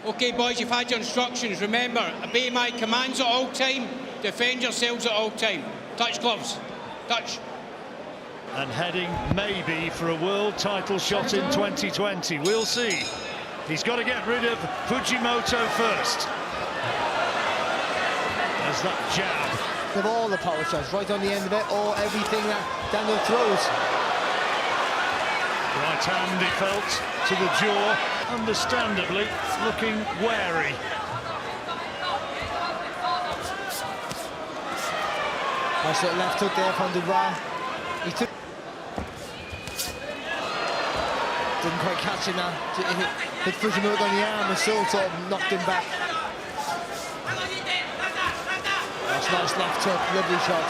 OK, boys, you've had your instructions. Remember, obey my commands at all time. Defend yourselves at all time. Touch gloves. Touch. And heading maybe for a world title shot in 2020. We'll see. He's got to get rid of Fujimoto first. There's that jab. Of all the power shots, right on the end of it, or everything that Daniel throws. Right hand, he felt, to the jaw, understandably looking wary. Nice little left hook there from Dubois. He took... Didn't quite catch him now. Hit Fujimoto on the arm and still sort of knocked him back. That's nice left hook, lovely shot.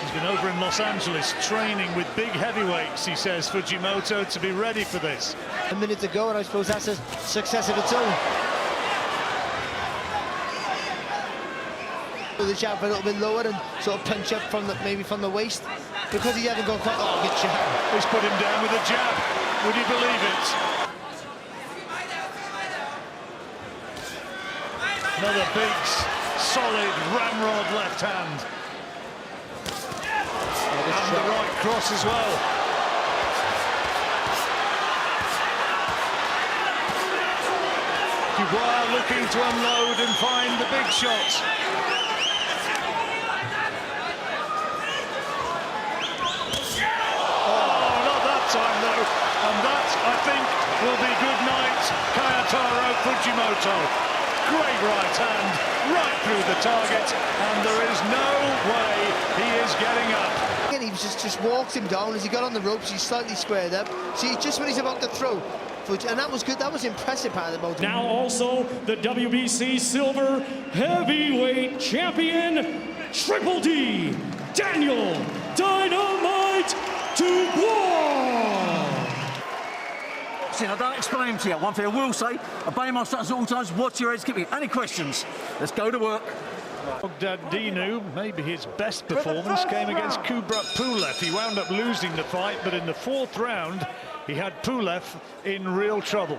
He's been over in Los Angeles training with big heavyweights, he says, Fujimoto, to be ready for this. A minute to go, and I suppose that's a success of its own. The jab a little bit lower and sort of punch up from the, maybe from the waist, because he hasn't gone quite. Oh, good jab. He's put him down with a jab. Would you believe it? Another big, solid ramrod left hand. And the right cross as well. Dubois looking to unload and find the big shot. Oh, not that time though. And that, I think, will be good night, Kyotaro Fujimoto. Great right hand, right through the target, and there is no way he is getting up. He just walked him down as he got on the ropes. He's slightly squared up. See, just when he's about to throw, and that was good. That was impressive part about him. Now also the WBC Silver Heavyweight Champion, Triple D, Daniel Dynamite Dubois. See, I don't explain to you. One thing I will say, obey my instructions at all times, watch your heads, give me any questions. Let's go to work. Bogdan Dinu, maybe his best performance, came against Kubrat Pulev. He wound up losing the fight, but in the fourth round, he had Pulev in real trouble.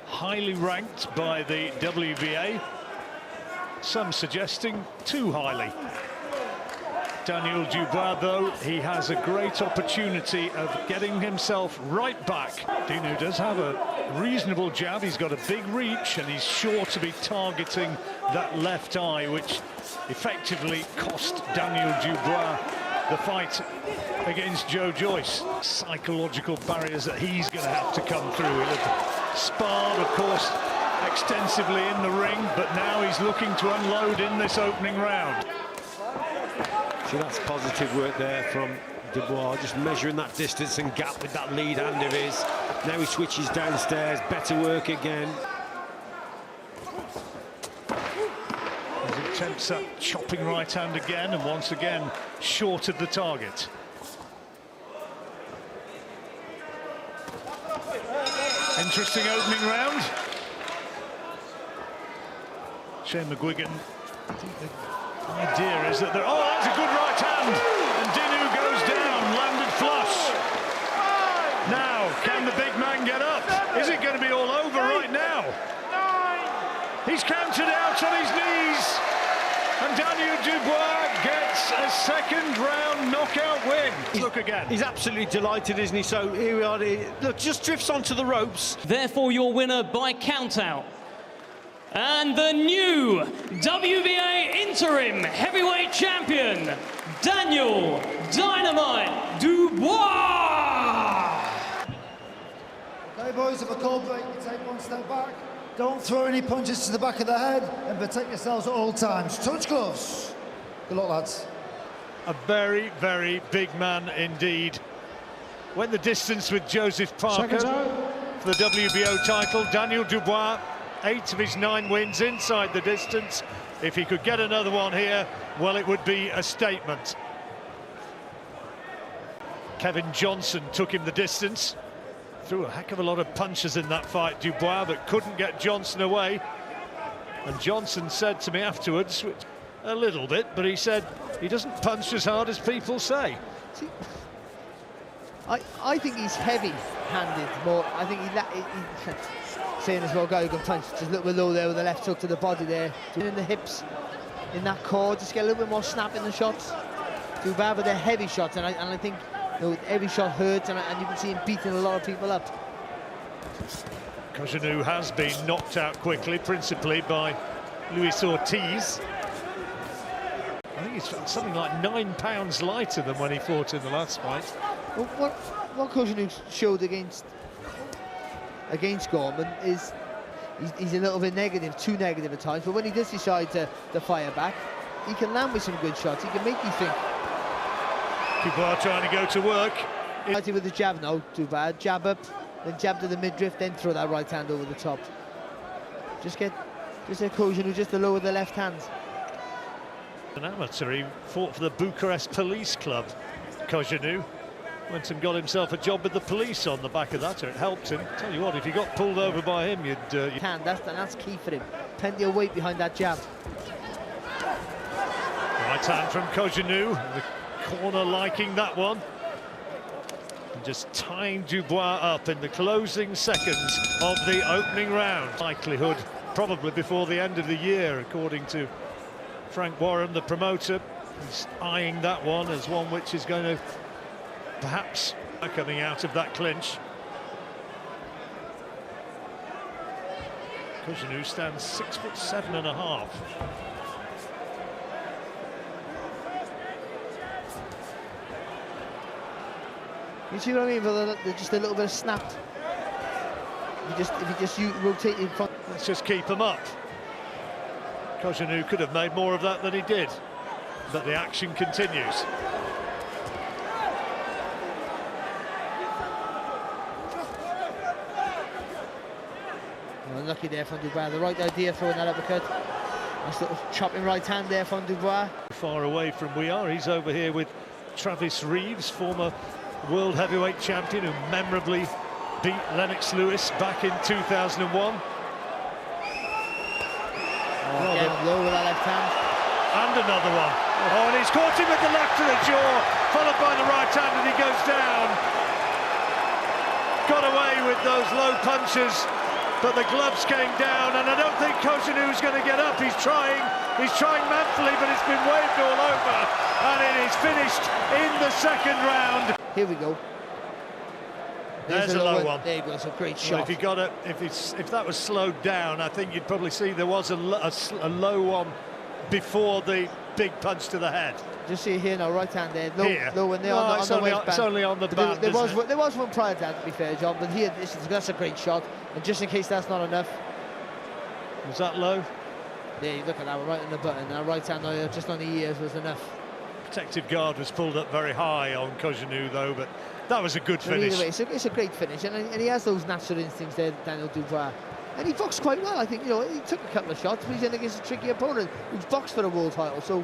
Highly ranked by the WBA, some suggesting too highly. Daniel Dubois, though, he has a great opportunity of getting himself right back. Dinu does have a reasonable jab. He's got a big reach, and he's sure to be targeting that left eye, which effectively cost Daniel Dubois the fight against Joe Joyce. Psychological barriers that he's going to have to come through. He'll have sparred, of course, extensively in the ring, but now he's looking to unload in this opening round. So that's positive work there from Dubois, just measuring that distance and gap with that lead hand of his. Now he switches downstairs, better work again. As he attempts that chopping right hand again, and once again short of the target. Interesting opening round. Shane McGuigan, I think the idea is that oh, that's a good right hand, and Dinu goes down, landed flush. Now, can the big man get up? Is it going to be all over right now? He's counted out on his knees, and Daniel Dubois gets a second round knockout win. Look again. He's absolutely delighted, isn't he? So here we are. Look, just drifts onto the ropes. Therefore, your winner by countout, and the new WBA interim heavyweight champion, Daniel Dynamite Dubois. Okay, boys, if a call break, you take one step back. Don't throw any punches to the back of the head, and protect yourselves at all times. Touch gloves. Good luck, lads. A very, very big man indeed. Went the distance with Joseph Parker for the WBO title. Daniel Dubois, 8 of his 9 wins inside the distance. If he could get another one here, well, it would be a statement. Kevin Johnson took him the distance. Threw a heck of a lot of punches in that fight, Dubois, but couldn't get Johnson away. And Johnson said to me afterwards, a little bit, but he said he doesn't punch as hard as people say. See, I think he's heavy-handed more. I think saying as well, guy who can punch, just a little bit low there with the left hook to the body there. In the hips, in that core, just get a little bit more snap in the shots. Too bad with the heavy shots, and I think, you know, every shot hurts, and you can see him beating a lot of people up. Cojanu has been knocked out quickly, principally by Luis Ortiz. I think he's something like 9 pounds lighter than when he fought in the last fight. Well, what Cojanu showed against Gorman is he's a little bit negative, too negative at times, but when he does decide to fire back, he can land with some good shots. He can make you think. Dubois trying to go to work. With the jab, no, too bad. Jab up, then jab to the midriff, then throw that right hand over the top. Just a Cojanu just to lower the left hand. An amateur, he fought for the Bucharest Police Club, Cojanu. Went and got himself a job with the police on the back of that, or it helped him. Tell you what, if you got pulled over by him, you'd... That's key for him. Plenty of weight behind that jab. Right hand from Cojanu, the corner liking that one. And just tying Dubois up in the closing seconds of the opening round. Likelihood probably before the end of the year, according to Frank Warren, the promoter. He's eyeing that one as one which is going to perhaps coming out of that clinch. Cojanu stands 6'7.5". You see what I mean? Just a little bit of snap. If you just rotate in front. Let's just keep him up. Cojanu could have made more of that than he did, but the action continues. Unlucky there from Dubois. The right idea, throwing that uppercut. Nice little chopping right hand there from Dubois. Far away from we are. He's over here with Travis Reeves, former world heavyweight champion who memorably beat Lennox Lewis back in 2001. Again, low with that left hand. And another one. Oh, and he's caught him with the left to the jaw, followed by the right hand, and he goes down. Got away with those low punches, but the gloves came down, and I don't think Cojanu's going to get up. He's trying manfully, but it's been waved all over, and it is finished in the second round. Here we go. There's a low one. There you go. It's a great shot. Well, if you got it, if that was slowed down, I think you'd probably see there was a low one before the big punch to the head. Just see here now, right hand there, low one there on the waistband. It's only on the band. There was one prior to that, to be fair, John, but here that's a great shot. And just in case that's not enough. Was that low? There, you look at that one, right on the button. That right hand just on the ears was enough. Protective guard was pulled up very high on Cojanu though, but that was a good finish. Either way, it's a great finish, and he has those natural instincts there, Daniel Dubois. And he boxed quite well, I think. You know, he took a couple of shots, but he's in against a tricky opponent who's boxed for the world title. So,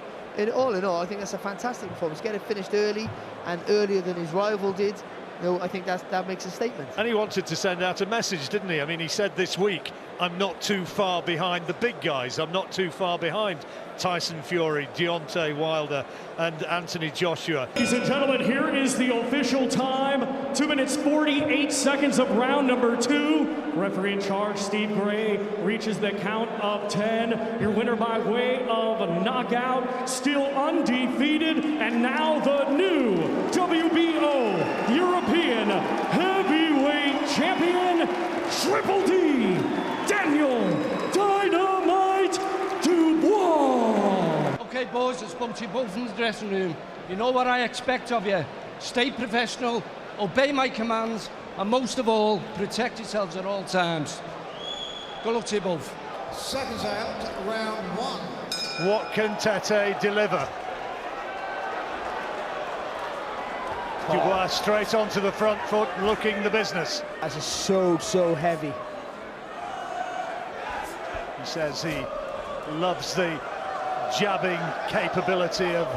all in all, I think that's a fantastic performance. Get it finished early, and earlier than his rival did. You know, I think that makes a statement. And he wanted to send out a message, didn't he? I mean, he said this week, I'm not too far behind the big guys. I'm not too far behind Tyson Fury, Deontay Wilder, and Anthony Joshua. Ladies and gentlemen, here is the official time. 2 minutes 48 seconds of round number 2. Referee in charge, Steve Gray, reaches the count of 10. Your winner by way of a knockout, still undefeated, and now the new WBO European Heavyweight Champion, Triple D, Daniel Dynamite Dubois. Okay, boys, I spoke to you both in the dressing room. You know what I expect of you. Stay professional, obey my commands, and most of all, protect yourselves at all times. Good luck to you both. Seconds out, round 1. What can Tetteh deliver? Dubois straight onto the front foot, looking the business. That's just so heavy. He says he loves the jabbing capability of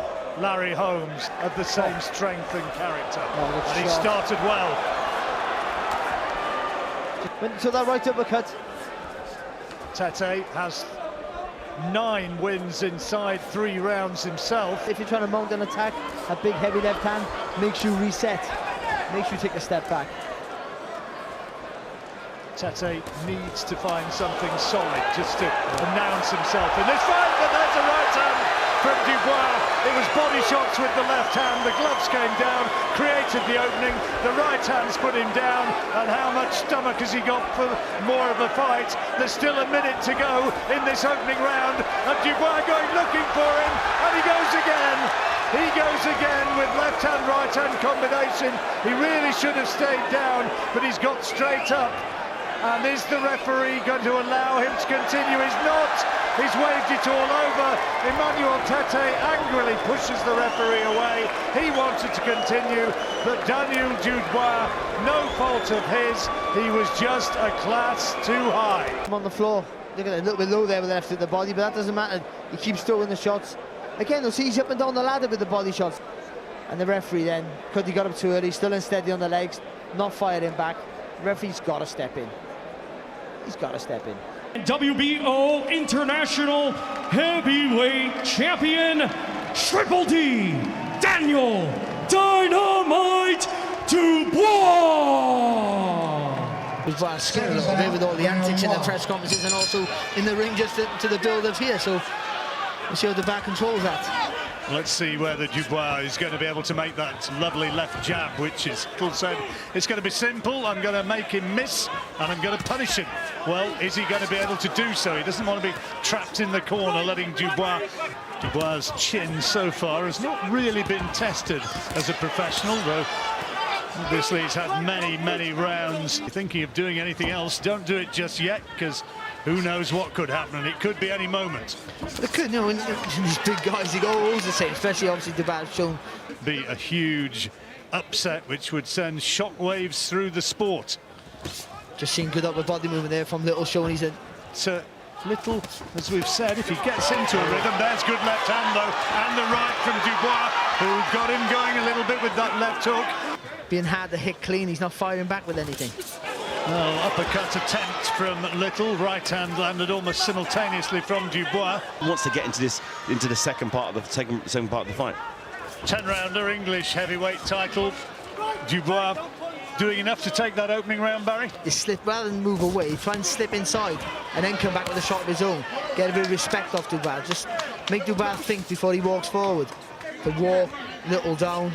Larry Holmes, of the same strength and character. And he started well. So that right uppercut. Tetteh has 9 wins inside 3 rounds himself. If you're trying to mount an attack, a big heavy left hand makes you reset, makes you take a step back. Tetteh needs to find something solid just to announce himself in this fight, but there's a right hand from Dubois. It was body shots with the left hand, the gloves came down, created the opening, the right hand's put him down, and how much stomach has he got for more of a fight? There's still a minute to go in this opening round, and Dubois going looking for him, and he goes again. He goes again with left hand, right hand combination. He really should have stayed down, but he's got straight up. And is the referee going to allow him to continue? He's not. He's waved it all over. Emmanuel Tetteh angrily pushes the referee away. He wanted to continue, but Daniel Dubois, no fault of his. He was just a class too high. I'm on the floor. Look at it, a little bit low there with the left of the body, but that doesn't matter. He keeps throwing the shots. Again, you'll see he's up and down the ladder with the body shots. And the referee then, because he got up too early, still unsteady on the legs, not firing back. The referee's got to step in. He's got to step in. WBO International Heavyweight Champion, Triple D, Daniel Dynamite Dubois. Dubois scared a little bit with all the antics in the press conferences and also in the ring just to the build-up here. So we'll see how the back controls that. Let's see whether Dubois is going to be able to make that lovely left jab, which is, Phil said, it's going to be simple. I'm going to make him miss, and I'm going to punish him. Well, is he going to be able to do so? He doesn't want to be trapped in the corner, letting Dubois. Dubois' chin so far has not really been tested as a professional, though obviously he's had many, many rounds. Thinking of doing anything else, don't do it just yet, because who knows what could happen, and it could be any moment. It could, you know, these big guys, they go always the same, especially obviously Dubois shown. Be a huge upset, which would send shockwaves through the sport. Just seeing good upper body movement there from Little showing he's in. So Little, as we've said, if he gets into a rhythm, there's good left hand though, and the right from Dubois, who got him going a little bit with that left hook. Being hard to hit clean, he's not firing back with anything. Well, uppercut attempt from Little, right hand landed almost simultaneously from Dubois. He wants to get into the second part of the second part of the fight. 10-rounder English heavyweight title. Dubois doing enough to take that opening round, Barry? He slip rather than move away, try and slip inside and then come back with a shot of his own. Get a bit of respect off Dubois. Just make Dubois think before he walks forward. To walk Little down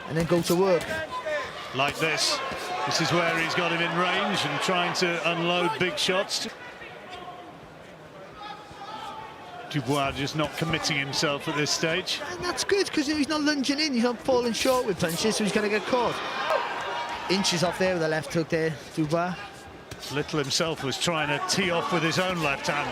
and then go to work. Like this. This is where he's got him in range and trying to unload big shots. Dubois just not committing himself at this stage. And that's good, because he's not lunging in, he's not falling short with punches, so he's going to get caught. Inches off there with the left hook there, Dubois. Little himself was trying to tee off with his own left hand.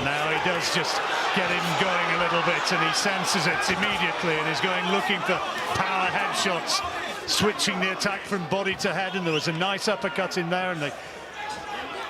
Now he does just get him going a little bit, and he senses it immediately and is going looking for power headshots, switching the attack from body to head, and there was a nice uppercut in there, and the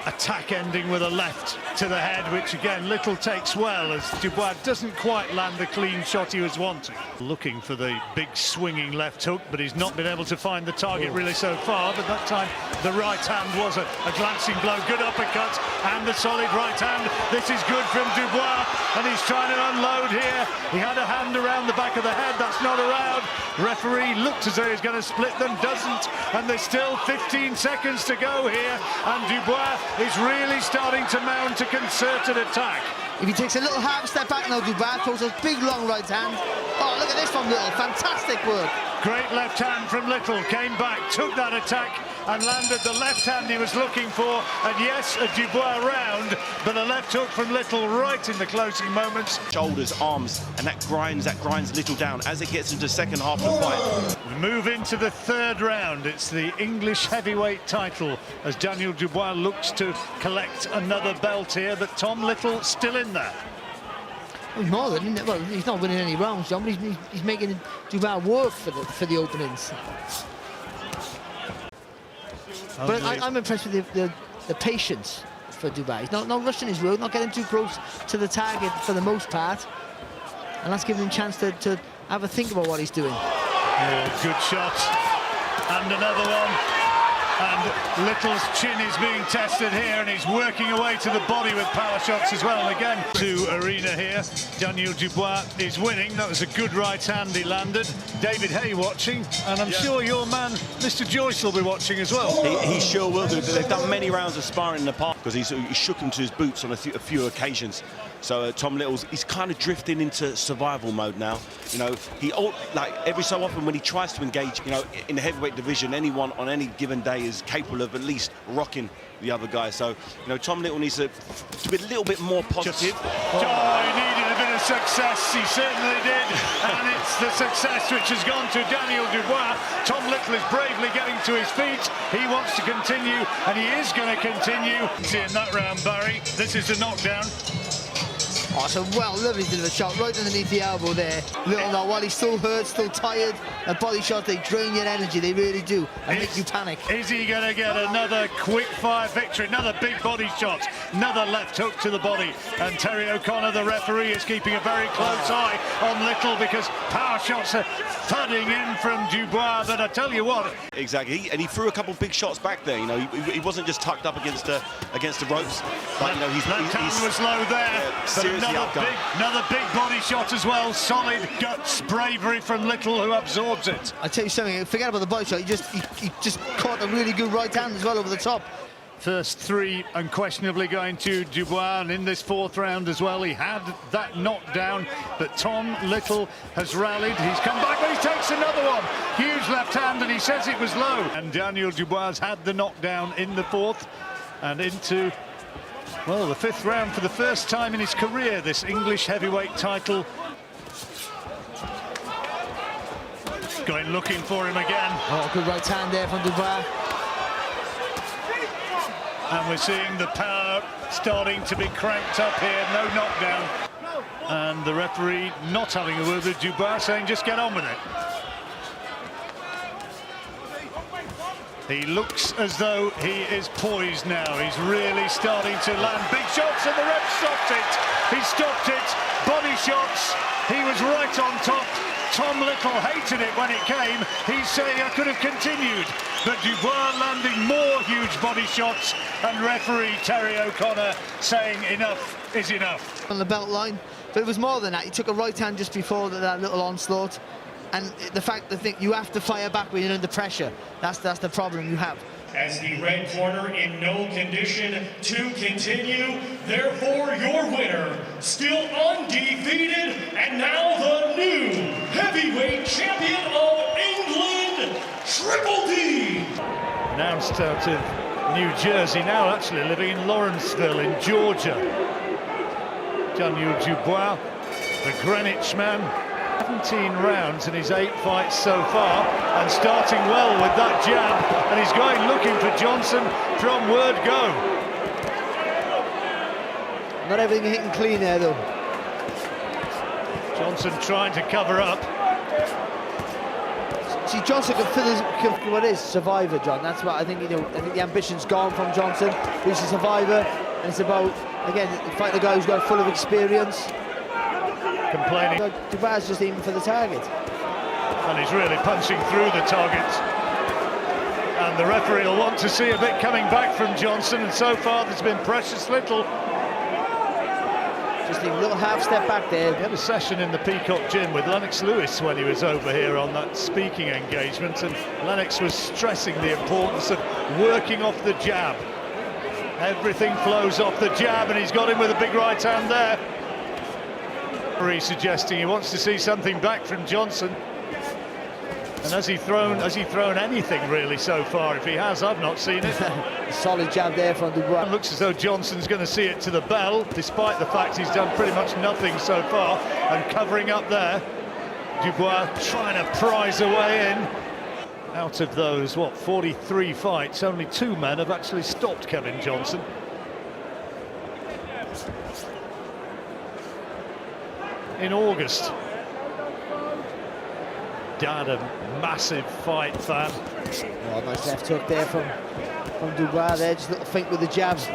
attack ending with a left to the head, which again Little takes well, as Dubois doesn't quite land the clean shot he was wanting. Looking for the big swinging left hook, but he's not been able to find the target really so far, but that time the right hand was a glancing blow. Good uppercut and the solid right hand. This is good from Dubois, and he's trying to unload here. He had a hand around the back of the head, that's not allowed. Referee looked as though he's going to split them, doesn't, and there's still 15 seconds to go here, and Dubois is really starting to mount a concerted attack. If he takes a little half step back now, Dubois throws a big long right hand. Oh, look at this from Little, fantastic work. Great left hand from Little, came back, took that attack and landed the left hand he was looking for, and yes, a Dubois round, but a left hook from Little right in the closing moments. Shoulders, arms, and that grinds Little down as it gets into the second half of the fight. We move into the third round. It's the English heavyweight title as Daniel Dubois looks to collect another belt here, but Tom Little still in there. More than, well, he's not winning any rounds, John, but he's making Dubois work for the openings. But I'm impressed with the patience for Dubois. He's not rushing his road, not getting too close to the target for the most part, and that's giving him a chance to have a think about what he's doing. Oh, good shot, and another one, And Little's chin is being tested here, and he's working away to the body with power shots as well. And again, to Arena here. Daniel Dubois is winning. That was a good right hand he landed. David Hay watching, and I'm sure your man, Mr. Joyce, will be watching as well. He sure will do. They've done many rounds of sparring in the past because he shook him to his boots on a few occasions. So Tom Little's, he's kind of drifting into survival mode now. You know, like every so often when he tries to engage, you know, in the heavyweight division, anyone on any given day is capable of at least rocking the other guy. So, you know, Tom Little needs to be a little bit more positive. He needed a bit of success. He certainly did. And it's the success which has gone to Daniel Dubois. Tom Little is bravely getting to his feet. He wants to continue, and he is going to continue. In that round, Barry, this is the knockdown. Oh, it's a lovely bit of a shot right underneath the elbow there. Little now, while he's still hurt, still tired, and body shots, they drain your energy, they really do, and make you panic. Is he going to get another quick-fire victory? Another big body shot, another left hook to the body. And Terry O'Connor, the referee, is keeping a very close eye on Little because power shots are thudding in from Dubois. But I tell you what, exactly, and he threw a couple big shots back there. You know, he wasn't just tucked up against the ropes, but you know, he's was low there. Another big body shot as well. Solid guts, bravery from Little, who absorbs it. I tell you something, forget about the body shot. He just caught a really good right hand as well over the top. First three unquestionably going to Dubois, and in this fourth round as well, he had that knockdown, but Tom Little has rallied. He's come back, but he takes another one. Huge left hand, and he says it was low. And Daniel Dubois had the knockdown in the fourth, and into, well, the fifth round for the first time in his career, this English heavyweight title. Going looking for him again. Oh, good right hand there from Dubois. And we're seeing the power starting to be cranked up here. No knockdown. And the referee not having a word with Dubois, saying just get on with it. He looks as though he is poised now. He's really starting to land big shots, and the ref stopped it. He stopped it. Body shots. He was right on top. Tom Little hated it when it came. He's saying I could have continued. But Dubois landing more huge body shots, and referee Terry O'Connor saying enough is enough. On the belt line, but it was more than that. He took a right hand just before that little onslaught. And the fact that you have to fire back when you're under pressure, that's the problem you have. As the red corner in no condition to continue, therefore your winner, still undefeated, and now the new heavyweight champion of England, Triple D. Announced out of New Jersey, now actually living in Lawrenceville in Georgia. Daniel Dubois, the Greenwich man. 17 rounds in his 8 fights so far, and starting well with that jab, and he's going looking for Johnson from word go. Not everything hitting clean there though. Johnson trying to cover up. See, Johnson can what is survivor, John. That's what I think. You know, I think the ambition's gone from Johnson. He's a survivor, and it's about, again, fighting a guy who's got full of experience. Complaining. Dubois just aiming for the target. And he's really punching through the target. And the referee will want to see a bit coming back from Johnson, and so far there's been precious little. Just a little half step back there. He had a session in the Peacock Gym with Lennox Lewis when he was over here on that speaking engagement, and Lennox was stressing the importance of working off the jab. Everything flows off the jab, and he's got him with a big right hand there. He's suggesting he wants to see something back from Johnson. And has he thrown anything really so far? If he has, I've not seen it. Solid jab there from Dubois. It looks as though Johnson's going to see it to the bell, despite the fact he's done pretty much nothing so far, and covering up there. Dubois trying to prize a way in. Out of those, 43 fights, only 2 men have actually stopped Kevin Johnson. In August. Dad, a massive fight fan. Oh, nice left hook there from Dubois there, just a little feint with the jabs.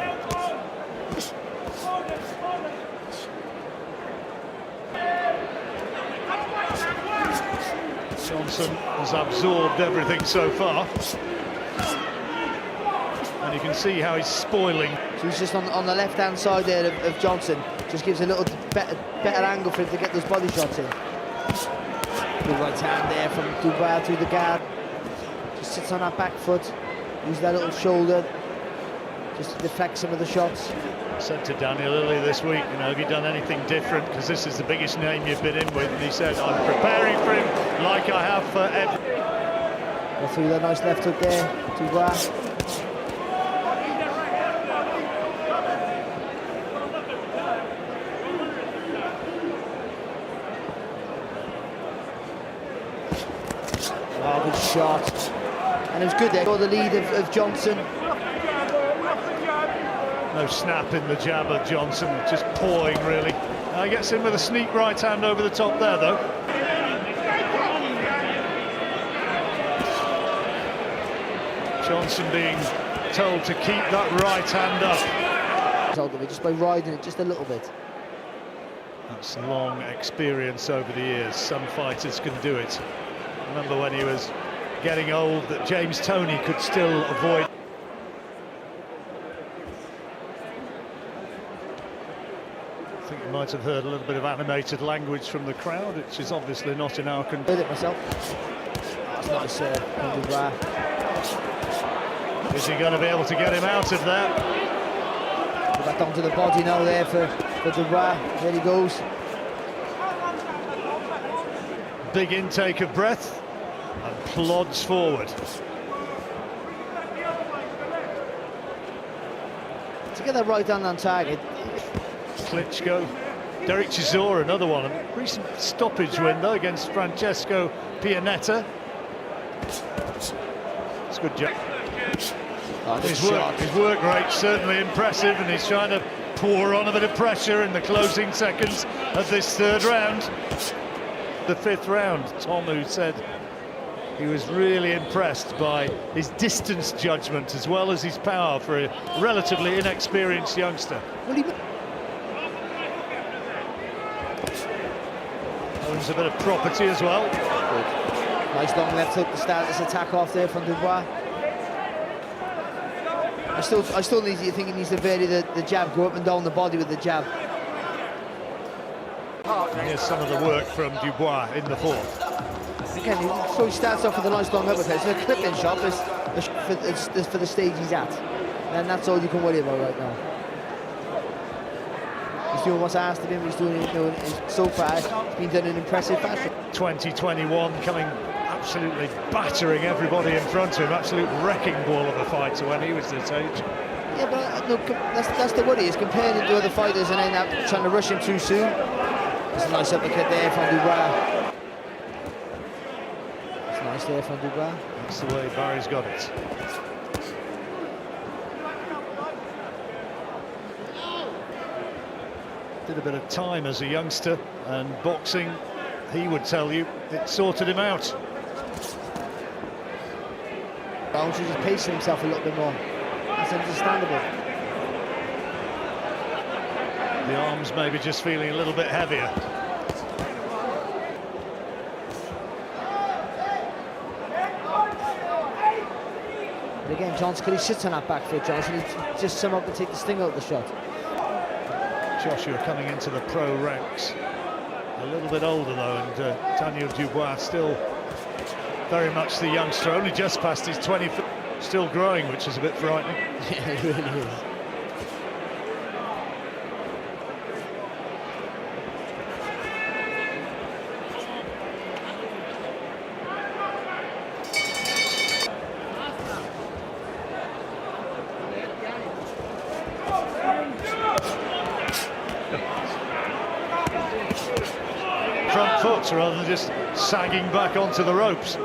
Johnson has absorbed everything so far. and you can see how he's spoiling. So he's just on the left-hand side there of Johnson. Just gives a little better angle for him to get those body shots in. Good right hand there from Dubois through the guard. Just sits on that back foot. Use that little shoulder just to deflect some of the shots. I said to Daniel earlier this week, you know, have you done anything different? Because this is the biggest name you've been in with. And he said, I'm preparing for him like I have for every... Go through that nice left hook there, Dubois. Oh, good shot. And it was good there for the lead of Johnson. No snap in the jab of Johnson, just pawing really. He gets in with a sneak right hand over the top there though. Johnson being told to keep that right hand up. Told him just by riding it just a little bit. That's long experience over the years. Some fighters can do it. Remember when he was getting old that James Toney could still avoid. I think you might have heard a little bit of animated language from the crowd, which is obviously not in our control. Heard it myself. That's nice, Is he going to be able to get him out of there? Go back onto the body now there for Dubois. There he goes. Big intake of breath and plods forward. To get that right hand on target. Klitschko, Derek Chisora, another one. A recent stoppage window against Francesco Pianetta. It's a good job. Oh, His work rate certainly impressive, and he's trying to pour on a bit of pressure in the closing seconds of this third round. The fifth round, Tom, who said he was really impressed by his distance judgment as well as his power for a relatively inexperienced youngster. Owns a bit of property as well. Good. Nice long left hook to start this attack off there from Dubois. I still need to think he needs to vary the jab, go up and down the body with the jab. Here's some of the work from Dubois in the fourth. Again, he starts off with a nice long uppercut. It's a clipping shot for the stage he's at. And that's all you can worry about right now. He's doing what's asked of him, he's doing it, so far, it's been done in impressive fashion. 2021 coming absolutely battering everybody in front of him, absolute wrecking ball of a fighter when he was this age. Yeah, but look, that's the worry, is comparing him to other fighters and then trying to rush him too soon. There's a nice uppercut there from Dubois. It's nice there from Dubois. That's the way Barry's got it. Did a bit of time as a youngster, and boxing, he would tell you, it sorted him out. Bounce is just pacing himself a little bit more. That's understandable. The arms maybe just feeling a little bit heavier. But again, Johnson, because he sits on that back foot, Johnson, he just somehow can take the sting out of the shot. Joshua coming into the pro ranks. A little bit older though, and Daniel Dubois still very much the youngster, only just past his 20th, still growing, which is a bit frightening. Yeah, it really is. Front foot rather than just sagging back onto the ropes.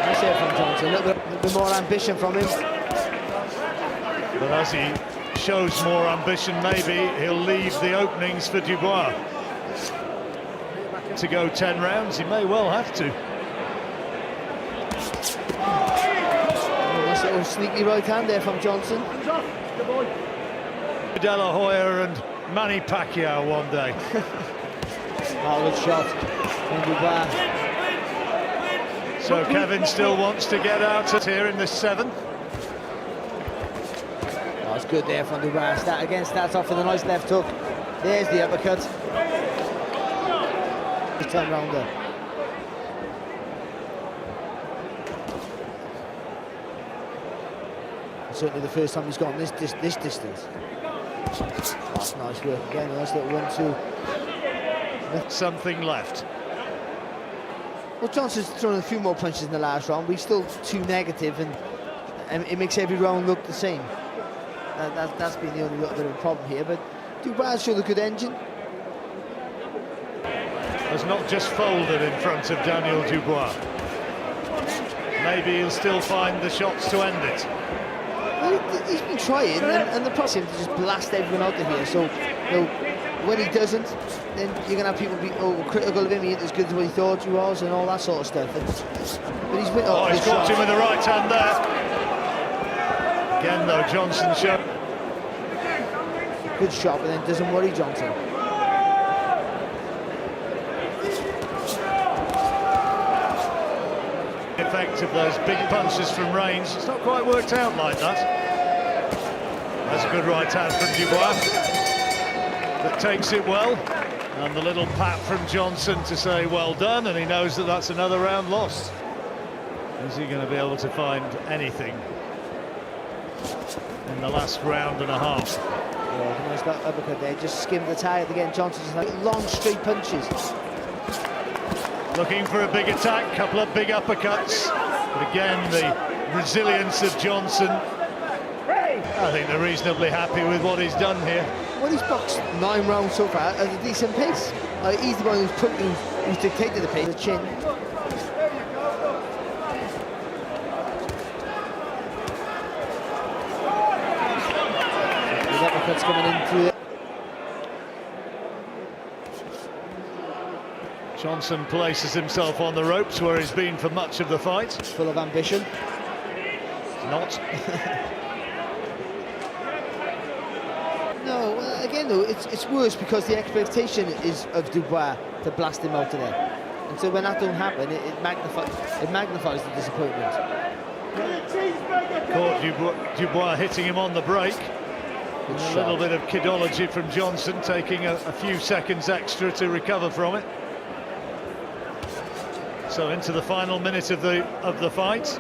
Nice here from Johnson, a little bit more ambition from him. But as he shows more ambition, maybe he'll leave the openings for Dubois. To go 10 rounds, he may well have to. Oh, nice little little sneaky right hand there from Johnson. De La Hoya and Manny Pacquiao one day. Oh, good shot from Dubois. So Kevin still wants to get out here in the 7th. Oh, it's good there from Dubois. Starts off with a nice left hook. There's the uppercut. He's turned round there. Certainly the first time he's gone this distance. That's nice work again. Nice little 1-2. Something left. Well, Johnson's thrown a few more punches in the last round, but he's still too negative, and it makes every round look the same. That's been the only little bit of a problem here, but Dubois showed a good engine. Has not just folded in front of Daniel Dubois. Maybe he'll still find the shots to end it. Well, he's been trying, and the problem is to just blast everyone out of here. So, you know, when he doesn't, then you're going to have people be critical of him. He ain't as good as what he thought he was, and all that sort of stuff. But he's been. Oh, he's caught him with the right hand there. Again, though, Johnson showed. Good shot, but then doesn't worry Johnson. Effect of those big punches from range. It's not quite worked out like that. That's a good right hand from Dubois that takes it well, and the little pat from Johnson to say well done, and he knows that that's another round lost. Is he going to be able to find anything in the last round and a half? Yeah, nice that uppercut there, just skimmed the target again. Johnson just like long straight punches. Looking for a big attack, couple of big uppercuts, but again the resilience of Johnson. I think they're reasonably happy with what he's done here. Well, he's boxed 9 rounds so far at a decent pace. He's the one who's dictated the pace. The chin. The uppercuts coming in through it. Johnson places himself on the ropes where he's been for much of the fight. Full of ambition. Not. No, again though, it's worse because the expectation is of Dubois to blast him out of there. And so when that don't happen, it magnifies the disappointment. Caught Dubois hitting him on the break. A little bit of kidology from Johnson, taking a few seconds extra to recover from it. So into the final minute of the fight.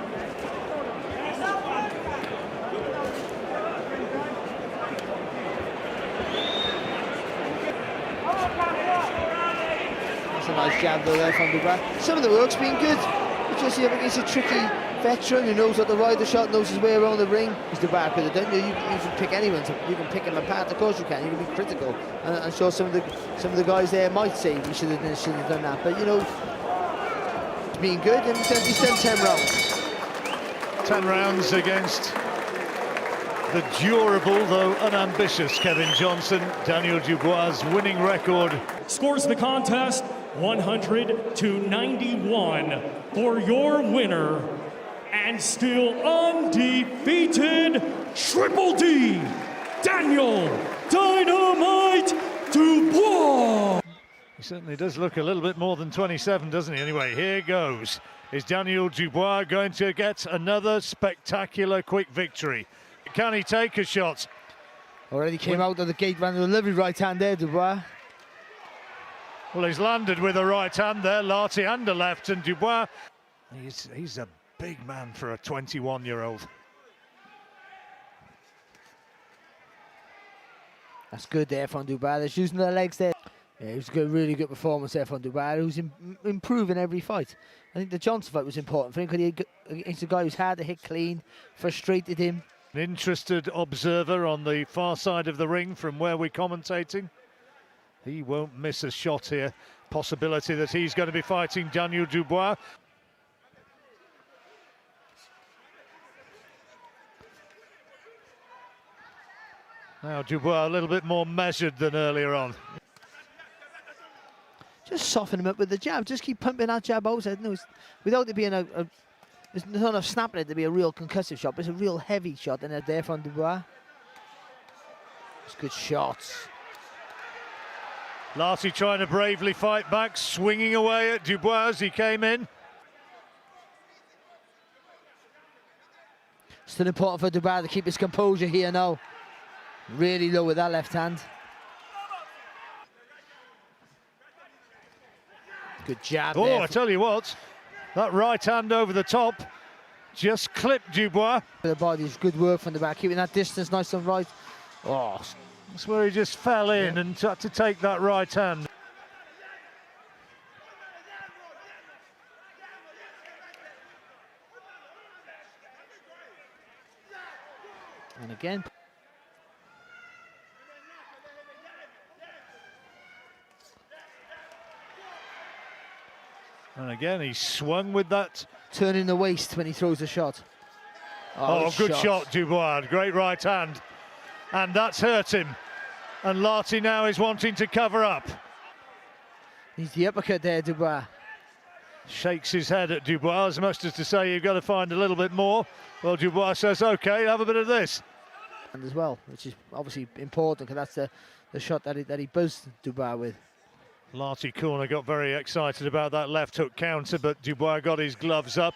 That's a nice jab though there from Dubois. Some of the work's been good. It's just up against a tricky veteran who knows how to ride the shot, knows his way around the ring. As Dubois could have done, you can pick anyone. You can pick him apart. Of course you can. You can be critical. And I'm sure some of the guys there might say he should have done that. But you know, being good, and he's done 10 rounds. 10 rounds against the durable, though unambitious, Kevin Johnson. Daniel Dubois' winning record. Scores the contest 100-91 for your winner and still undefeated Triple D, Daniel Dynamite Dubois. He certainly does look a little bit more than 27, doesn't he? Anyway, here goes. Is Daniel Dubois going to get another spectacular quick victory? Can he take a shot? Already came out of the gate, ran with a lovely right hand there, Dubois. Well, he's landed with a right hand there, Lartey, and a left, and Dubois, he's a big man for a 21-year-old. That's good there from Dubois. They're using their legs there. Yeah, it was a really good performance there from Dubois, who's improving every fight. I think the Johnson fight was important for him because he's a guy who's hard to hit clean, frustrated him. An interested observer on the far side of the ring from where we're commentating. He won't miss a shot here. Possibility that he's going to be fighting Daniel Dubois. Now Dubois a little bit more measured than earlier on. Just soften him up with the jab. Just keep pumping that jab out. No, without it being a There's not enough snap in it to be a real concussive shot, but it's a real heavy shot, and there from Dubois. It's good shots. Lartey trying to bravely fight back, swinging away at Dubois as he came in. Still important for Dubois to keep his composure here now. Really low with that left hand. Good jab there. Oh, I tell you what, that right hand over the top just clipped Dubois. The body's good work from Dubois, keeping that distance nice and right. Oh, that's where he just fell in and had to take that right hand. and again. And again, he swung with that. Turning the waist when he throws the shot. Oh, good shot, Dubois. Great right hand. And that's hurt him. And Lartey now is wanting to cover up. He's the uppercut there, Dubois. Shakes his head at Dubois as much as to say you've got to find a little bit more. Well, Dubois says, OK, have a bit of this. And as well, which is obviously important because that's the shot that he buzzed Dubois with. Lartey corner got very excited about that left hook counter, but Dubois got his gloves up.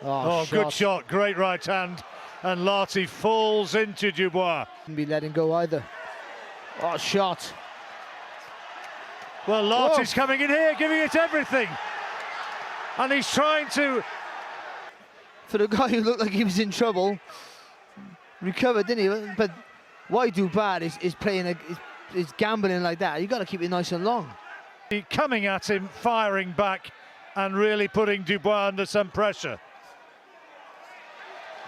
Oh, good shot, great right hand. And Lartey falls into Dubois. Couldn't be letting go either. Oh, shot. Well, Lartey's coming in here, giving it everything. And he's trying to... For the guy who looked like he was in trouble, recovered, didn't he? But why Dubois is playing, is gambling like that? You've got to keep it nice and long. Coming at him, firing back, and really putting Dubois under some pressure.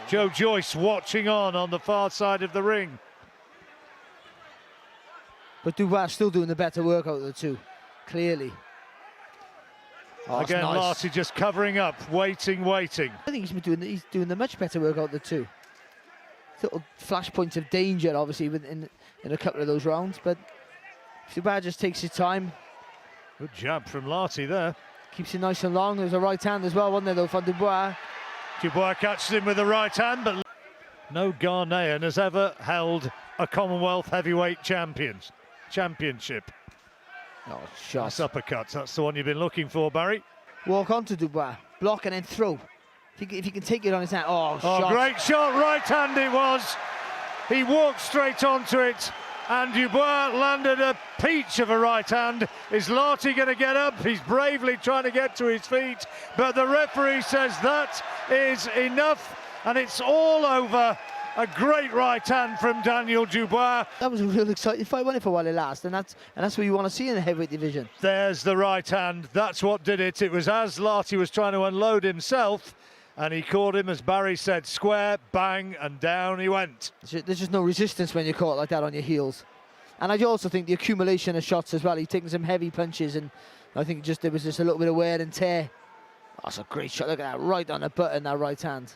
Joe Joyce watching on the far side of the ring. But Dubois still doing the better work out of the two, clearly. Oh, again, nice. Lartey just covering up, waiting. I think he's doing the much better work out of the two. Little flashpoints of danger, obviously, in a couple of those rounds, but Dubois just takes his time. Good jab from Lartey there. Keeps it nice and long. There's a right hand as well, wasn't there, though, from Dubois. Dubois catches him with the right hand, but no Ghanaian has ever held a Commonwealth Heavyweight Championship. Oh, shot. That's uppercuts, that's the one you've been looking for, Barry. Walk onto Dubois, block and then throw. If he can take it on his hand, shot. Great shot, right hand it was. He walked straight onto it, and Dubois landed a peach of a right hand. Is Lartey going to get up? He's bravely trying to get to his feet, but the referee says that is enough, and it's all over. A great right hand from Daniel Dubois. That was a real exciting fight, wasn't it, for while it lasted, and that's what you want to see in the heavyweight division. There's the right hand, that's what did it. It was as Lartey was trying to unload himself, and he caught him, as Barry said, square, bang, and down he went. There's just no resistance when you're caught like that on your heels. And I also think the accumulation of shots as well. He's taking some heavy punches, and I think there was just a little bit of wear and tear. Oh, that's a great shot. Look at that, right on the button, that right hand.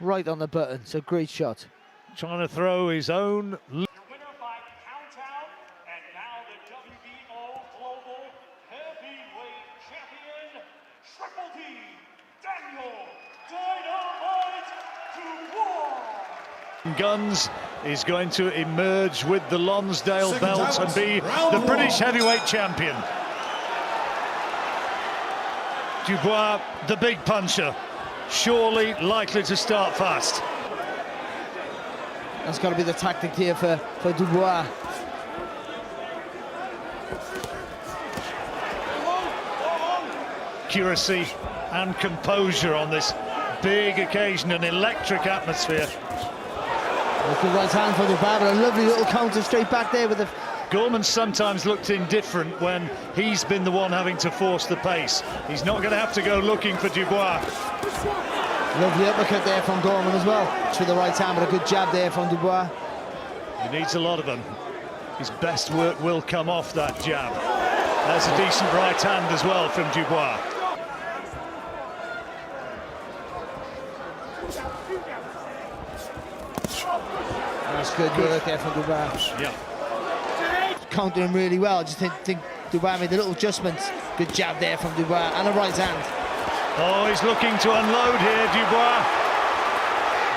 Right on the button. It's a great shot. Trying to throw his own. Your winner by countout, and now the WBO Global Heavyweight Champion, Triple D, Daniel Dynamite Dubois. Guns is going to emerge with the Lonsdale belt and be the British heavyweight champion. Dubois, the big puncher, surely likely to start fast. That's got to be the tactic here for Dubois. Accuracy and composure on this big occasion, an electric atmosphere. Good right hand for Dubois, but a lovely little counter straight back there with the... Gorman sometimes looked indifferent when he's been the one having to force the pace. He's not going to have to go looking for Dubois. Lovely uppercut there from Gorman as well. To the right hand, but a good jab there from Dubois. He needs a lot of them. His best work will come off that jab. There's a decent right hand as well from Dubois. That's good work there from Dubois. Yeah. Countered him really well. I just think Dubois made a little adjustment. Good jab there from Dubois, and a right hand. Oh, he's looking to unload here, Dubois.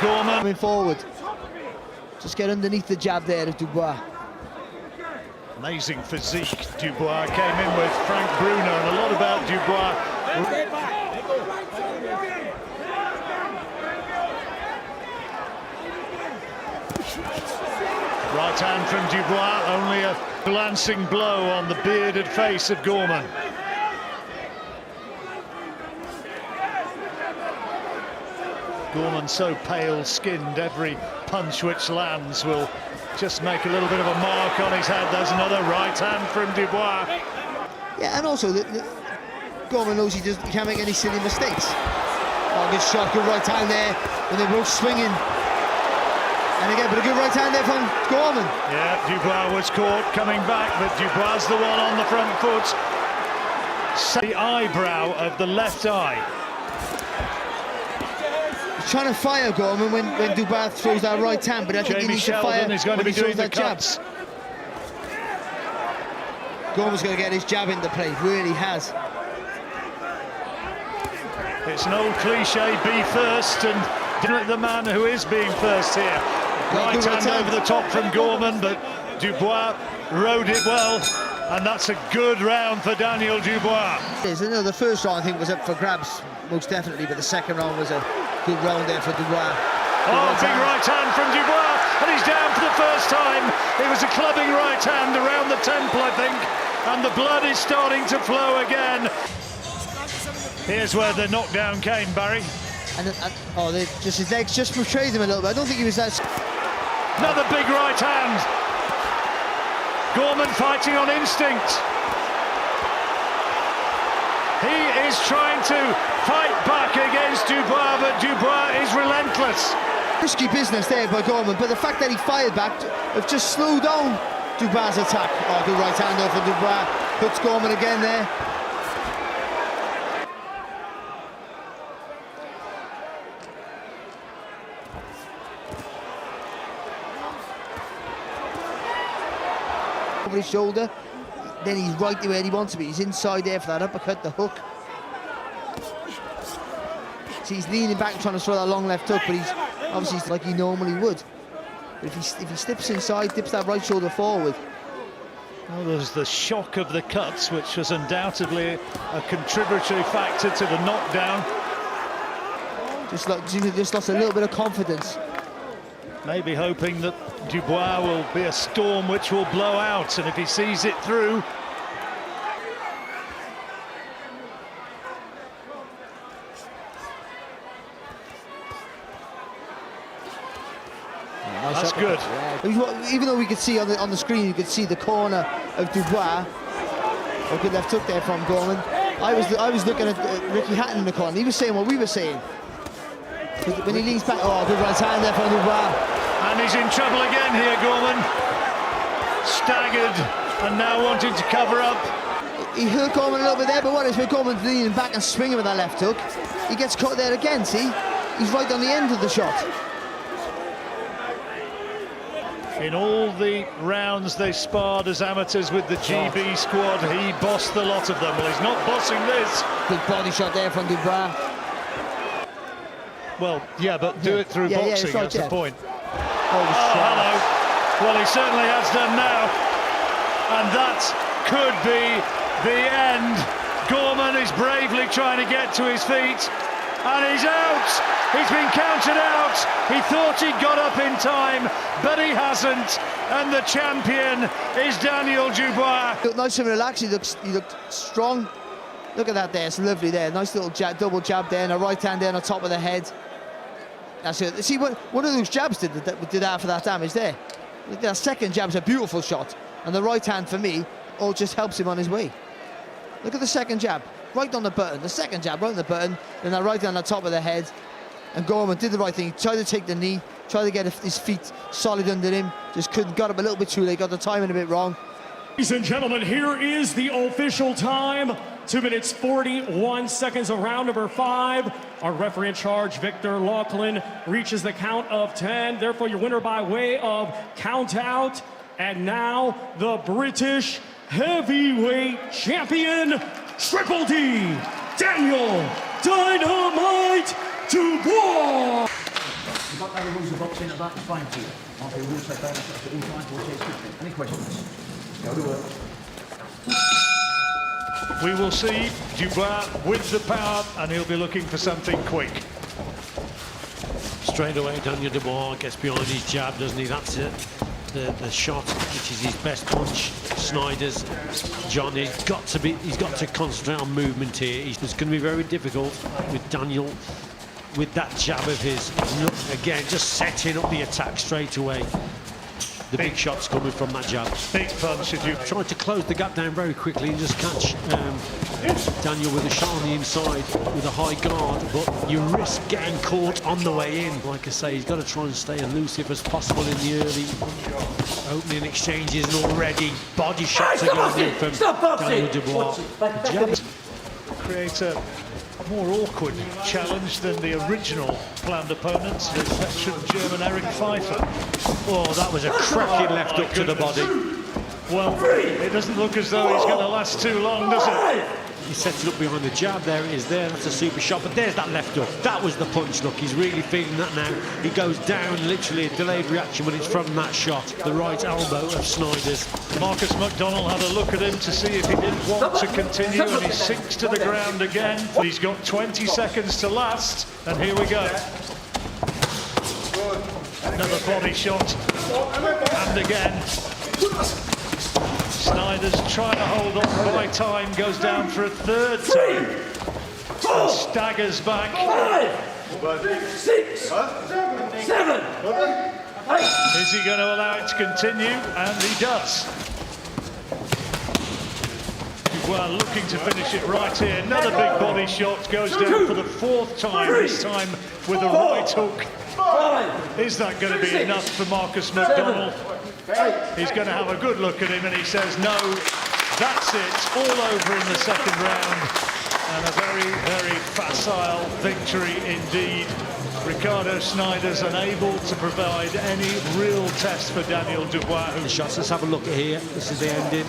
Gorman. Coming forward. Just get underneath the jab there of Dubois. Amazing physique Dubois came in with Frank Bruno, and a lot about Dubois. Right hand from Dubois, only a glancing blow on the bearded face of Gorman. Gorman so pale-skinned, every punch which lands will just make a little bit of a mark on his head. There's another right hand from Dubois. Yeah, and also Gorman knows he can't make any silly mistakes. Oh, good shot, good right hand there when they're both swinging. And again, but a good right hand there from Gorman. Yeah, Dubois was caught coming back, but Dubois the one on the front foot. The eyebrow of the left eye. He's trying to fire Gorman when Dubois throws that right hand, but I think he needs to fire is going to be doing the cuts. Gorman's going to get his jab into play, really has. It's an old cliche, be first, and the man who is being first here. Right hand over the top from Gorman, but Dubois rode it well, and that's a good round for Daniel Dubois. The first round I think was up for grabs, most definitely, but the second round was a good round there for Dubois. Oh, big right hand from Dubois, and he's down for the first time. It was a clubbing right hand around the temple, I think, and the blood is starting to flow again. Here's where the knockdown came, Barry. Just his legs just betrayed him a little bit. I don't think he was that... Another big right hand. Gorman fighting on instinct. He is trying to fight back against Dubois, but Dubois is relentless. Risky business there by Gorman, but the fact that he fired back have just slowed down Dubois' attack. Oh, good right hand there for Dubois. Puts Gorman again there. Over his shoulder, then he's right where he wants to be. He's inside there for that uppercut, the hook. See, he's leaning back and trying to throw that long left hook, but he's obviously like he normally would. But if he slips inside, dips that right shoulder forward. Well, there's the shock of the cuts, which was undoubtedly a contributory factor to the knockdown. Just lost a little bit of confidence. Maybe hoping that Dubois will be a storm which will blow out, and if he sees it through... That's good. Yeah. Even though we could see on the screen, you could see the corner of Dubois. A good left hook there from Gorman. I was looking at Ricky Hatton in the corner. He was saying what we were saying. When he leans back, oh, good right hand there from Dubois. And he's in trouble again here, Gorman. Staggered and now wanting to cover up. He hurt Gorman a little bit there, but what is when Gorman's leaning back and swinging with that left hook, he gets caught there again, see? He's right on the end of the shot. In all the rounds they sparred as amateurs with the GB squad, he bossed the lot of them. Well, he's not bossing this. Good body shot there from Dubois. Well, yeah, but do it through boxing, that's the point. Oh, hello. Well, he certainly has done now. And that could be the end. Gorman is bravely trying to get to his feet. And he's out. He's been counted out. He thought he'd got up in time, but he hasn't. And the champion is Daniel Dubois. Looked nice and relaxed. He looked strong. Look at that there. It's lovely there. Nice little double jab there, and a right hand there on top of the head. That's it. See, one of those jabs did after that damage there. That second jab's a beautiful shot, and the right hand for me just helps him on his way. Look at the second jab, right on the button. The second jab, right on the button, then that right hand on top of the head. And Gorman did the right thing. He tried to take the knee, tried to get his feet solid under him. Just couldn't. Got up a little bit too late. Got the timing a bit wrong. Ladies and gentlemen, here is the official time. 2 minutes 41 seconds of round number 5. Our referee in charge, Victor Laughlin, reaches the count of 10. Therefore, your winner by way of count out. And now the British heavyweight champion, Triple D, Daniel Dynamite Dubois. You've got the rules of boxing about to explain to you. Okay, we'll say that. Any questions? Go to work. We will see Dubois with the power, and he'll be looking for something quick. Straight away, Daniel Dubois gets behind his jab, doesn't he? That's it. The shot, which is his best punch. Snijders, Johnny, he's got to concentrate on movement here. It's going to be very difficult with Daniel, with that jab of his. Again, just setting up the attack straight away. The big shots coming from that jab. Big punch. If you tried to close the gap down very quickly and just catch Daniel with a shot on the inside with a high guard, but you risk getting caught on the way in. Like I say, he's got to try and stay elusive as possible in the early opening exchanges, and already body shots are going in from Daniel Dubois. Jabs create a more awkward challenge than the original planned opponents, the veteran German Eric Pfeiffer. Oh, that was a cracking left hook to the body. Well, it doesn't look as though he's going to last too long, does it? He sets it up behind the jab. There it is there. That's a super shot. But there's that left hook. That was the punch. Look, he's really feeling that now. He goes down, literally a delayed reaction, but it's from that shot. The right elbow of Snijders. Marcus McDonald had a look at him to see if he didn't want to continue, and he sinks to the ground again. He's got 20 seconds to last, and here we go. Another body shot, and again. Snijders trying to hold on by time, goes down for a third time. And staggers back. 5, 6, 7, 8. Is he going to allow it to continue? And he does. Dubois looking to finish it right here. Another big body shot, goes down for the fourth time, this time with a right hook. Is that going to be enough for Marcus McDonald? He's going to have a good look at him, and he says no, that's it, all over in the second round, and a very, very facile victory indeed. Ricardo Snijders unable to provide any real test for Daniel Dubois. The shots, let's have a look at here. This is the ending.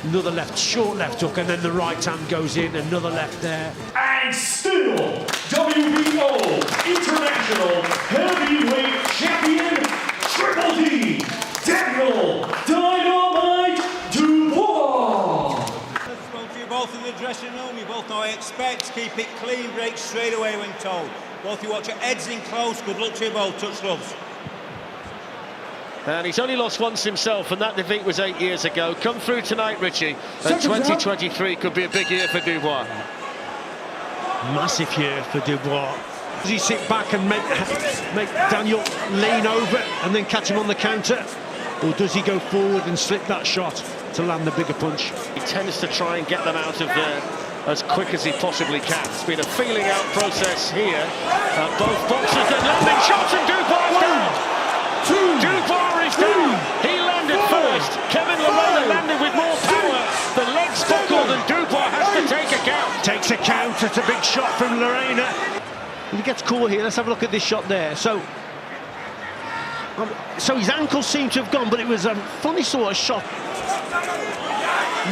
Another left, short left hook, and then the right hand goes in, another left there. And still, WBO International Heavyweight Champion, Triple D, Daniel Dynamite Dubois. Well, to you both in the dressing room, you both know I expect. Keep it clean, break straight away when told. Both you watch your heads in close. Good luck to you both. Touch gloves. And he's only lost once himself, and that defeat was 8 years ago. Come through tonight, Richie, and 2023 could be a big year for Dubois. Massive year for Dubois. Does he sit back and make Daniel lean over and then catch him on the counter? Or does he go forward and slip that shot to land the bigger punch? He tends to try and get them out of there as quick as he possibly can. It's been a feeling out process here. Both boxers then landing shots, and Dubois is down. Dubois is down. He landed first. Kevin Lerena landed with more power. The legs buckled, and Dubois has to take a count. Takes a count. It's a big shot from Lerena. He gets caught here. Let's have a look at this shot there. So his ankles seem to have gone, but it was a funny sort of shot.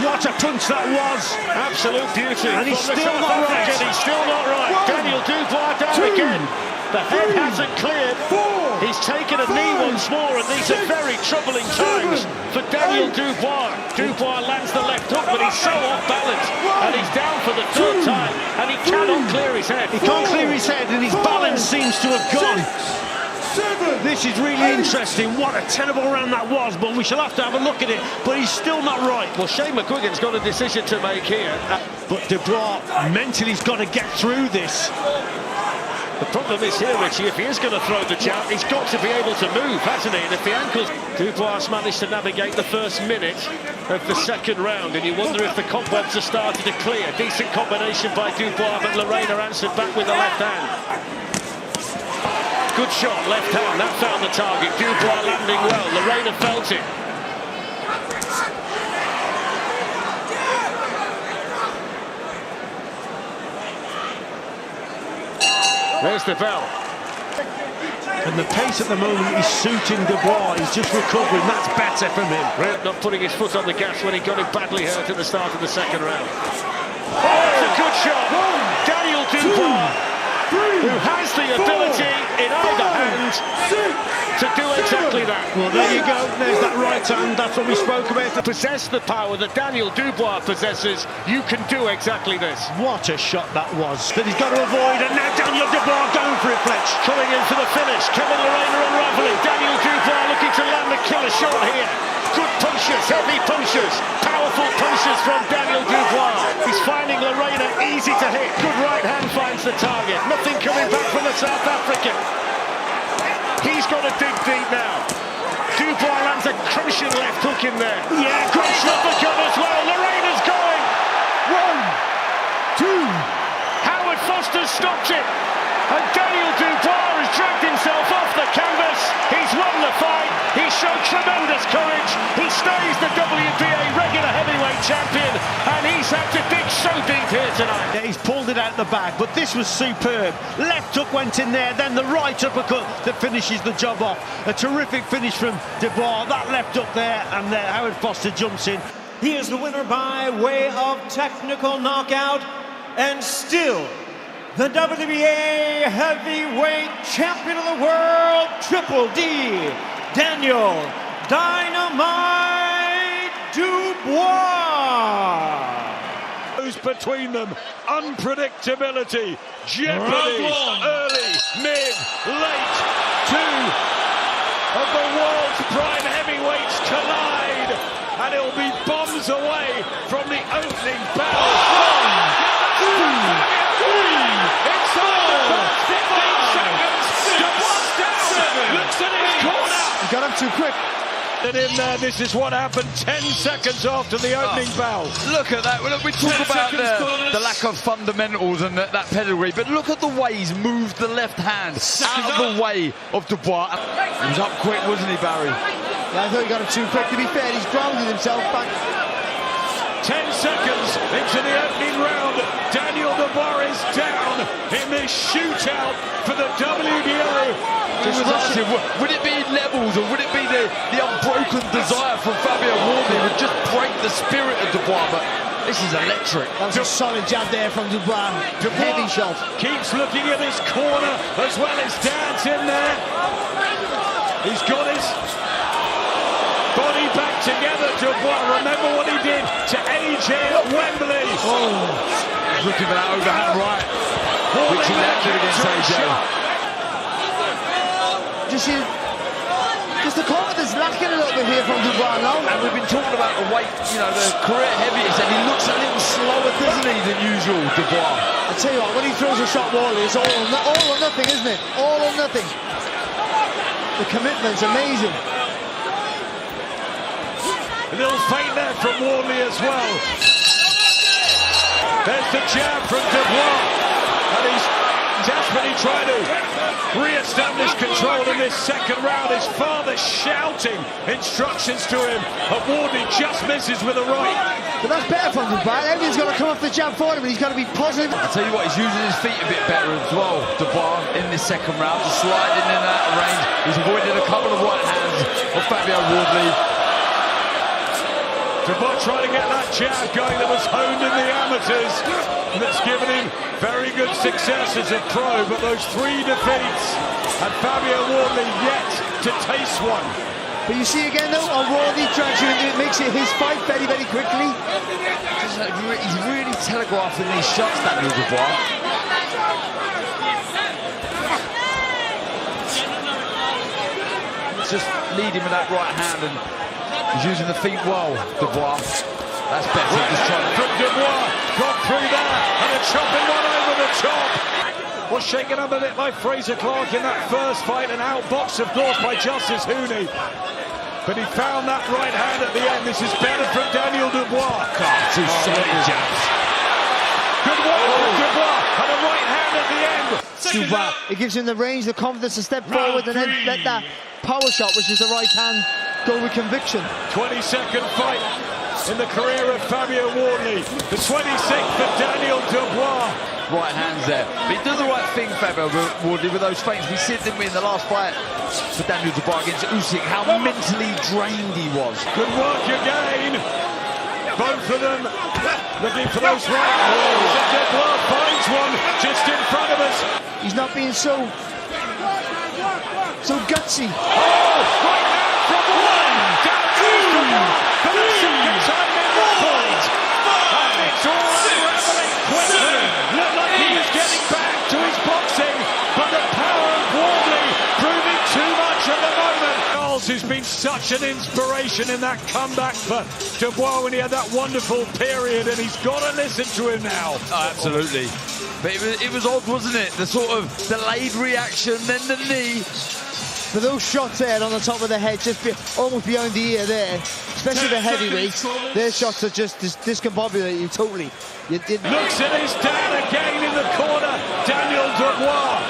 What a punch that was! Absolute beauty. And he's still not right. He's still not right. Daniel Dubois down again. The head hasn't cleared. He's taken a knee once more, and these are very troubling times for Daniel Dubois. Dubois lands the left hook, but he's so off balance, and he's down for the third time, and he cannot clear his head. He can't clear his head, and his balance seems to have gone. This is really interesting. What a terrible round that was, but we shall have to have a look at it. But he's still not right. Well, Shane McGuigan's got a decision to make here. But Dubois mentally's got to get through this. The problem is here, Richie, if he is going to throw the jab, he's got to be able to move, hasn't he? And if the ankles... Dubois managed to navigate the first minute of the second round, and you wonder if the cobwebs are starting to clear. Decent combination by Dubois, but Lerena answered back with the left hand. Good shot, left hand, that found the target. Dubois landing well, Lerena felt it. There's the bell. And the pace at the moment is suiting Dubois. He's just recovering. That's better from him. Not putting his foot on the gas when he got him badly hurt at the start of the second round. Oh, it's a good shot. Daniel Dubois, who has the ability in either hand to do exactly that. Well, there you go. There's that right hand. That's what we spoke about. To possess the power that Daniel Dubois possesses, you can do exactly this. What a shot that was. That he's got to avoid. And now Daniel Dubois going for it, Fletch. Coming in for the finish. Kevin Lerena unraveling. Daniel Dubois looking to land the killer shot here. Good punches, heavy punches, powerful punches from Daniel Dubois. He's finding Lerena easy to hit. Good right hand finds the target. Nothing coming back from the South African. He's got to dig deep now. Dubois lands a crunching left hook in there. Yeah, great uppercut as well. Lorena's going. 1, 2. Howard Foster's stopped it. And Daniel Dubois has dragged himself off the canvas. He's won the fight. He showed tremendous courage. He stays the WBA regular heavyweight champion. And he's had to dig so deep here tonight. Yeah, he's pulled it out the bag, but this was superb. Left hook went in there, then the right uppercut that finishes the job off. A terrific finish from Dubois. That left up there, and there Howard Foster jumps in. He is the winner by way of technical knockout, and still the WBA heavyweight champion of the world, Triple D, Daniel Dynamite Dubois. Between them, unpredictability, jeopardy, early, mid, late. Two of the world's prime heavyweights collide, and it'll be bombs away from the opening bell. 1, 2, 3. It's over. 15 seconds. Dubois down. Looks at his corner. He got up too quick. And in there, this is what happened 10 seconds after the opening bell. Look at that. Look, we talk about the lack of fundamentals and that pedigree, but look at the way he's moved the left hand out of the way of Dubois. He was up quick, wasn't he, Barry? Yeah, I thought he got him too quick. To be fair, he's grounded himself back. 10 seconds into the opening round. Daniel Dubois is down in this shootout for the WBA. Just asking, would it be levels or would it be the unbroken desire from Fabio Wardley would just break the spirit of Dubois? But this is electric. That was a solid jab there from Dubois. Heavy shot. Keeps looking at his corner as well as Dad's in there. He's got his body back together, Dubois. Remember what he did to AJ at Wembley. Oh, he's looking for that overhand right, which he left it against AJ. Just the confidence lacking a little bit here from Dubois now. And we've been talking about the weight, you know, the career heaviest, and he looks a little slower, doesn't he, than usual, Dubois. I tell you what, when he throws a shot, Wardley, it's all or nothing, isn't it? All or nothing. The commitment's amazing. A little feint there from Wardley as well. There's the jab from Dubois, and he's desperately trying to re-establish control in this second round. His father shouting instructions to him, but Wardley just misses with a right. But that's better from Dubois. Everything's got to come off the jab for him, and he's got to be positive. I'll tell you what, he's using his feet a bit better as well, Dubois, in this second round. He's sliding in and out of range. He's avoided a couple of right hands of Fabio Wardley. Dubois trying to get that jab going that was honed in the amateurs, and that's given him very good success as a pro, but those 3 defeats, and Fabio Wardley yet to taste one. But you see again though, Wardley drags you into it, makes it his fight very, very quickly. He's really telegraphing these shots, Daniel Dubois. Just leading with that right hand, and he's using the feet well, Dubois. That's better. Just trying to... Dubois got through there, and a chopping one over the top. Was shaken up a bit by Fraser Clark in that first fight, and outboxed, of course, by Justice Hooney. But he found that right hand at the end. This is better from Daniel Dubois. Two solid jabs. Good work from Dubois, and a right hand at the end. Dubois, it gives him the range, the confidence to step forward and then let that power shot, which is the right hand, go with conviction. 22nd fight in the career of Fabio Wardley. The 26th for Daniel Dubois. right hands there. But he did the right thing, Fabio Wardley, with those feints. We see it, didn't we, in the last fight for Daniel Dubois against Usyk, how mentally drained he was. Good work again. Both of them looking for those right hands. Dubois finds one just in front of us. He's not being so gutsy. Oh, right hand from one. Down goes Dubois. But Usyk gets on the point. And it's all unraveling quickly. Looked like he was getting back to his boxing, but the power of Wardley proving too much at the moment. Charles has been such an inspiration in that comeback for Dubois when he had that wonderful period, and he's got to listen to him now. Oh, absolutely. But it was odd, wasn't it? The sort of delayed reaction, then the knee. But those shots there on the top of the head, almost behind the ear there, especially the heavyweights, their shots are just discombobulate you totally. Looks at his dad again in the corner, Daniel Dubois.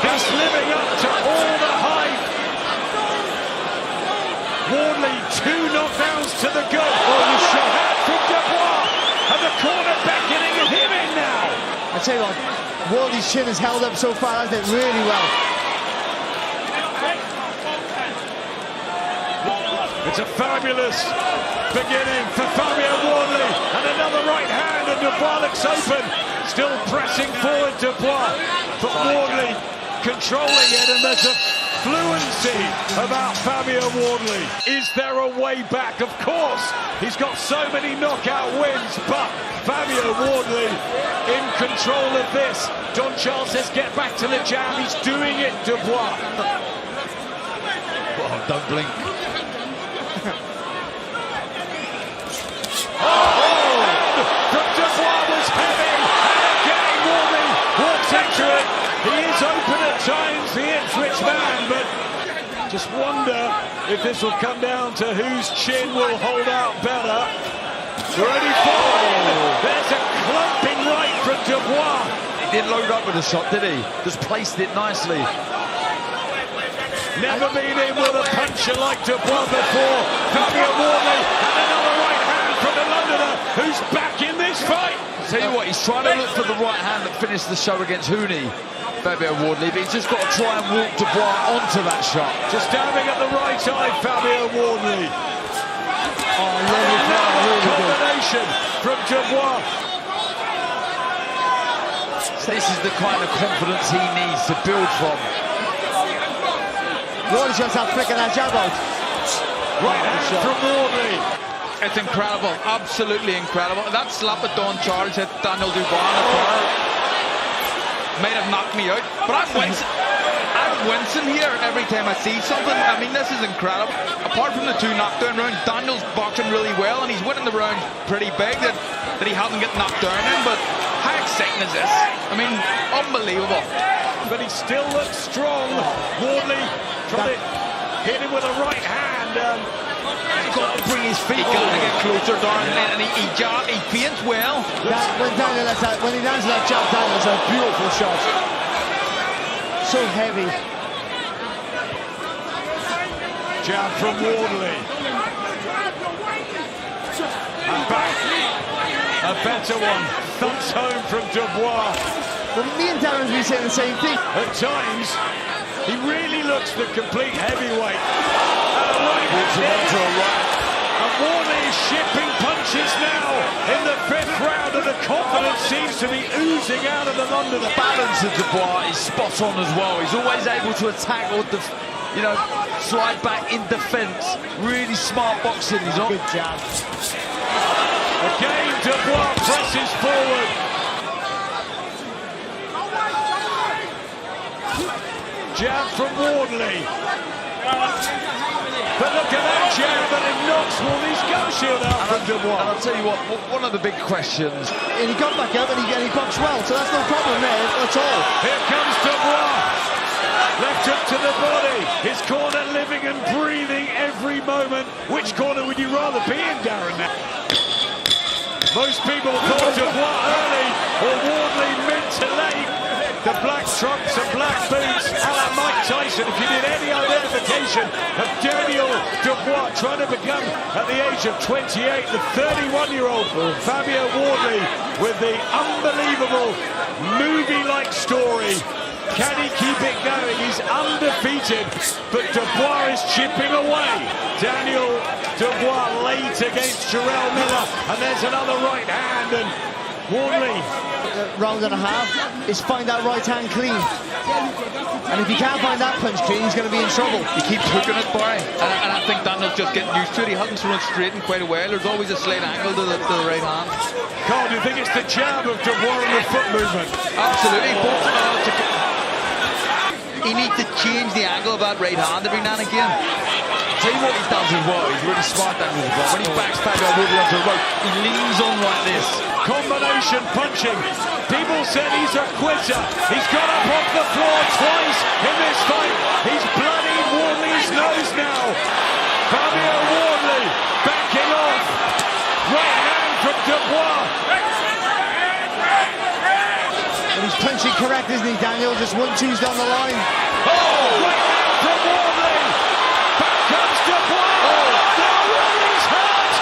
He's living up to all the hype. Wardley, 2 knockdowns to the gut. Oh, the shot from Dubois, and the corner beckoning him in now. I tell you what, Wardley's chin has held up so far, hasn't it? Really well. It's a fabulous beginning for Fabio Wardley, and another right hand, and Dubois looks open. Still pressing forward, Dubois, but Wardley controlling it, and there's a fluency about Fabio Wardley. Is there a way back? Of course, he's got so many knockout wins, but Fabio Wardley in control of this. Don Charles says get back to the jam. He's doing it, Dubois. Oh, don't blink. From Dubois was heavy, and again Wardley walks into it. He is open at times, the Ipswich man, but just wonder if this will come down to whose chin will hold out better. Ready for it. There's a clumping right from Dubois. He didn't load up with a shot, did he? Just placed it nicely. Never been in with a puncher like Dubois before. Fabio Wardley, and another right hand from the Londoner, who's back in this fight. Tell you what, he's trying to look for the right hand that finished the show against Hooney, Fabio Wardley, but he's just got to try and walk Dubois onto that shot. Just stabbing at the right eye, Fabio Wardley. Really combination from Dubois. This is the kind of confidence he needs to build from. Wardley's just out flicking that jab out. Right hand from Wardley. It's incredible, absolutely incredible. That slap at Don Charles hit Daniel Dubois in the corner. Might have knocked me out, but I'm wincing here every time I see something. I mean, this is incredible. Apart from the 2 knockdown rounds, Daniel's boxing really well, and he's winning the rounds pretty big that he hasn't get knocked down in, but how exciting is this? I mean, unbelievable. But he still looks strong. Wardley trying to hit him with a right hand. He's got to bring his feet. He's got to get closer, Darren, and he feints well. When he lands that jab, Daniel's a beautiful shot. So heavy. Jab from Wardley. And back. A better one. Thumps home from Dubois. Well, me and Darren's been saying the same thing. At times, he really looks the complete heavyweight. And a right hand. And Wardley is shipping punches now in the 5th round, and the confidence seems to be oozing out of the Londoner. The balance of Dubois is spot on as well. He's always able to attack or, slide back in defence. Really smart boxing. He's on. Good jab. Again, Dubois presses forward. Jab from Wardley. But look at that jab, and it knocks Wardley's gum shield out from Dubois. And I'll tell you what, one of the big questions. And he got back up and he boxed well, so that's no problem there at all. Here comes Dubois. Left hook to the body. His corner living and breathing every moment. Which corner would you rather be in, Darren? Most people thought Dubois early, or Wardley mid to late. the black trunks and black boots, a la Mike Tyson. If you did any identification of Daniel Dubois trying to become, at the age of 28, the 31-year-old Fabio Wardley with the unbelievable movie-like story. Can he keep it going? He's undefeated, but Dubois is chipping away. Daniel Dubois late against Jarrell Miller, and there's another right hand, and Wardley. Round and a half is find that right hand clean. And if he can't find that punch clean, he's going to be in trouble. He keeps hooking it, Barry, and I think Daniel's just getting used to it. He hasn't thrown straight in quite a while. There's always a slight angle to the right hand. Carl, do you think it's the jab of Dubois and the foot movement? Absolutely. He needs to change the angle of that right hand every now and again. Tell you what he does as well, he's really smart, Daniel Dubois. When he backs Fabio Wardley onto the rope, he leans on like this. Combination punching. People said he's a quitter. He's got up off the floor twice in this fight. He's bloodied Wardley's nose now. Fabio Wardley backing off. Right hand from Dubois. And he's punching correct, isn't he, Daniel? Just 1-2s down the line. Oh, right hand from Wardley. Back comes Dubois. Oh, now Wardley's hurt.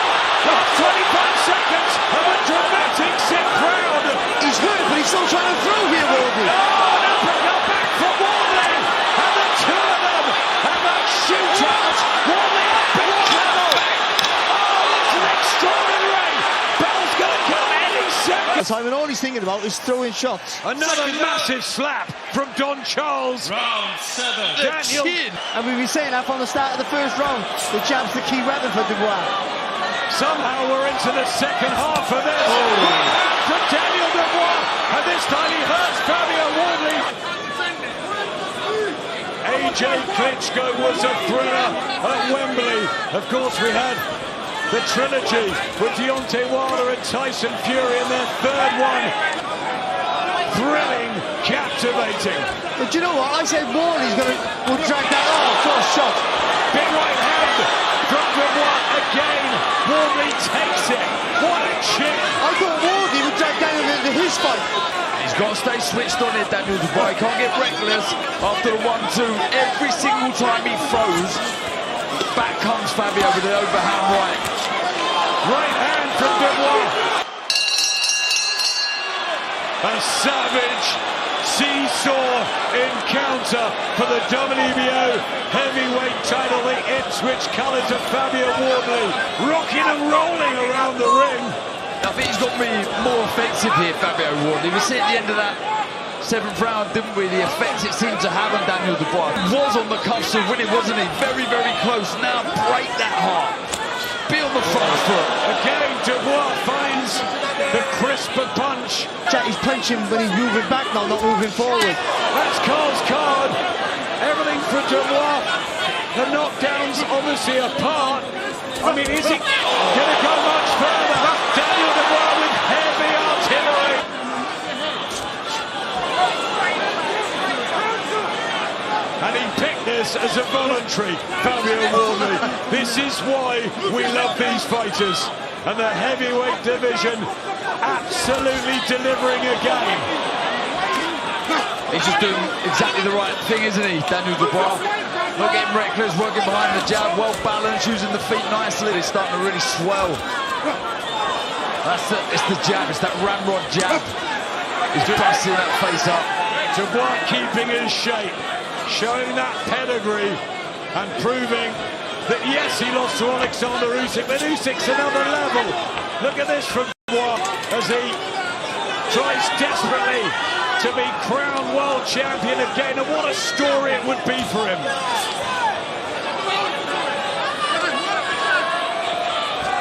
Last 25 seconds of a dramatic sit crowd. He's hurt, but he's still trying to throw here, Wardley. Oh, an uppercut back from Wardley. And the two of them have a shootout. Wardley up in trouble. Oh, this is extraordinary. Bell's going to come any second. Simon, all he's thinking about is throwing shots. Another massive slap from Don Charles. Round 7. Daniel. And we've been saying that from the start of the first round. The jab's the key weapon for Dubois. Somehow we're into the second half of this. From Daniel Dubois, and this time he hurts Fabio Wardley. AJ Klitschko was a thriller at Wembley. Of course, we had the trilogy with Deontay Wilder and Tyson Fury in their third one. Thrilling, captivating. But you know what? I said Wardley's will drag that off. First shot. Big right hand from Dubois again. Wardley takes it. What a chip. I thought Wardley would drag Daniel into his fight. He's got to stay switched on it, Daniel Dubois. He can't get reckless after the 1-2. Every single time he throws, back comes Fabio with the overhand right. Right hand from Dubois. A savage seesaw encounter for the WBO heavyweight title. The Ipswich colours of Fabio Wardley rocking and rolling around the ring. I think he's got to be more offensive here, Fabio Wardley. We see at the end of that 7th round, didn't we? The effect it seemed to have on Daniel Dubois. Was on the cuffs of winning, wasn't he? Very, very close. Now break that heart. Be on the front foot. Again, Dubois finds the crisper punch. Jack, he's punching when he's moving back now, not moving forward. That's Carl's card. Everything for Dubois. The knockdowns obviously apart. I mean, is he going to go much further? Daniel Dubois with heavy artillery. And he picked this as a voluntary, Fabio Wardley. This is why we love these fighters. And the heavyweight division absolutely delivering again. He's just doing exactly the right thing, isn't he, Daniel Dubois? Not getting reckless, working behind the jab, well balanced, using the feet nicely. He's starting to really swell. It's the jab, it's that ramrod jab. He's busting that face up. Dubois keeping his shape, showing that pedigree and proving that yes, he lost to Alexander Usyk, but Usyk's another level. Look at this from Dubois as he tries desperately to be crowned world champion again, and what a story it would be for him.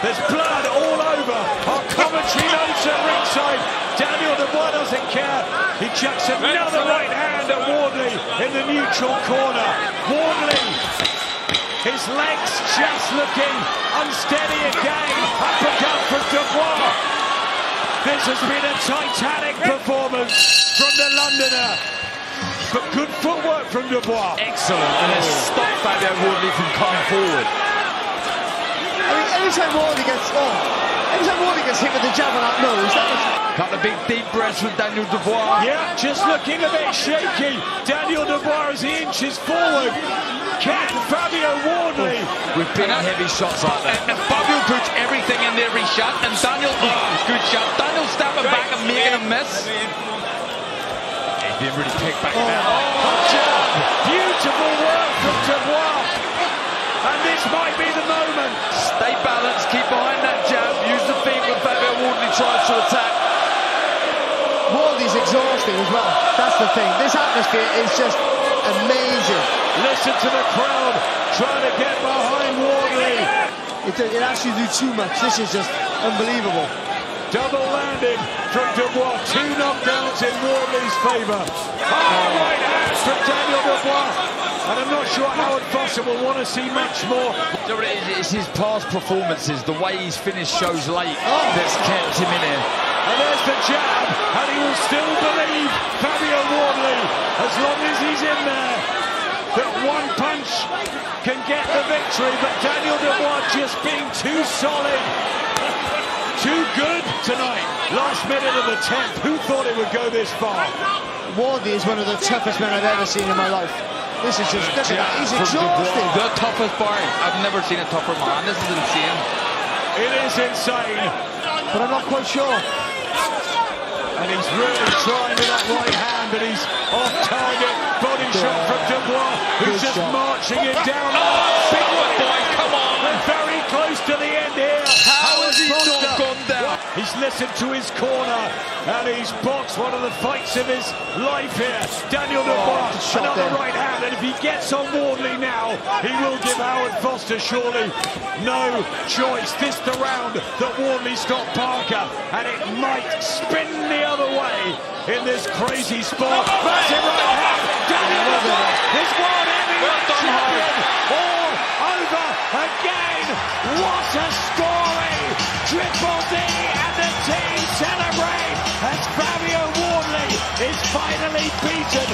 There's blood all over. Our commentary notes at ringside. Daniel Dubois doesn't care. He chucks another right hand at Wardley in the neutral corner. Wardley, his legs just looking unsteady again. Uppercut from Dubois. This has been a titanic performance from the Londoner. But good footwork from Dubois. Excellent, and it's stopped Fabio Wardley from coming forward. I mean, every time Wardley gets Every time Wardley gets hit with the jab on that nose, that was... Couple of big deep breaths from Daniel Dubois. Yeah, just looking a bit shaky. Daniel Dubois as he inches forward. Can Fabio Wardley? With big heavy shots like that. And Fabio puts everything in every shot, and Daniel, good shot. Daniel stepping back and making a miss. He's being really picked back now. Beautiful work from Dubois. And this might be the moment. Stay balanced, keep behind that jab, use the feet when Fabio Wardley tries to attack. Wardley's exhausting as well. That's the thing. This atmosphere is just amazing. Listen to the crowd trying to get behind Wardley. It actually do too much. This is just unbelievable. Double landing from Dubois. 2 knockdowns in Wardley's favour. Right hand from Daniel Dubois. And I'm not sure Howard Foster will want to see much more. It's his past performances, the way he's finished shows late, that's kept him in here. And there's the jab, and he will still believe Fabio Wardley, as long as he's in there, that one punch can get the victory. But Daniel Dubois just being too solid, too good tonight. Last minute of the 10th. Who thought it would go this far? Wardley is one of the toughest men I've ever seen in my life. This is just, look at that, he's exhausting. The toughest bar. I've never seen a tougher man. This is insane. It is insane. But I'm not quite sure. And he's really trying with that right hand, and he's off target. Body shot from Dubois, who's just marching it down. Big one, boy, come on. We're very close to the end here. How has he not gone down? He's listened to his corner, and he's boxed one of the fights of his life here. Daniel Dubois, another right hand, and if he gets on Wardley now, he will give Howard Foster surely no choice. This the round that Wardley stopped Parker, and it might spin the other way in this crazy sport. Massive right hand. Daniel Dubois, his world heavyweight champion, all over again. What a story! Triple D and the team celebrate as Fabio Wardley is finally beaten.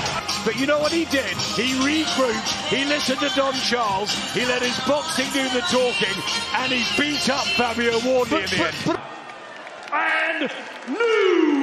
But you know what he did? He regrouped, he listened to Don Charles, he let his boxing do the talking, and he beat up Fabio Wardley in the end. And new